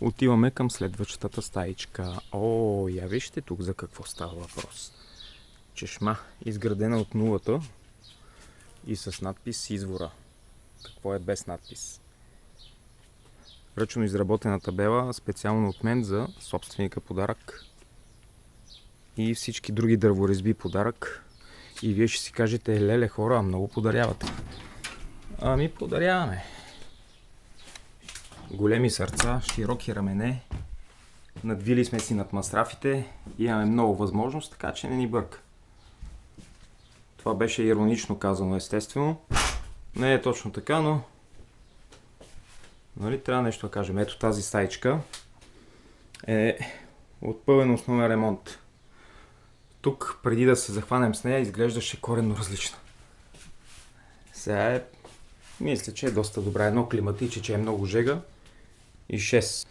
Отиваме към следващата стаичка. О, я вижте тук за какво става въпрос. Чешма, изградена от нулата и с надпис "Извора". Какво е без надпис? Ръчно изработена табела, специално от мен за собственика подарък. И всички други дърворезби подарък. И вие ще си кажете: леле хора, много подарявате. Ами подаряваме. Големи сърца, широки рамене. Надвили сме си над масрафите. Имаме много възможност, така че не ни бърка. Това беше иронично казано, естествено. Не е точно така, но нали, трябва нещо да кажем. Ето тази стаичка е от пълен основен ремонт. Тук, преди да се захванем с нея, изглеждаше коренно различна. Сега мисля, че е доста добра. Едно климатиче, че е много жега и 6.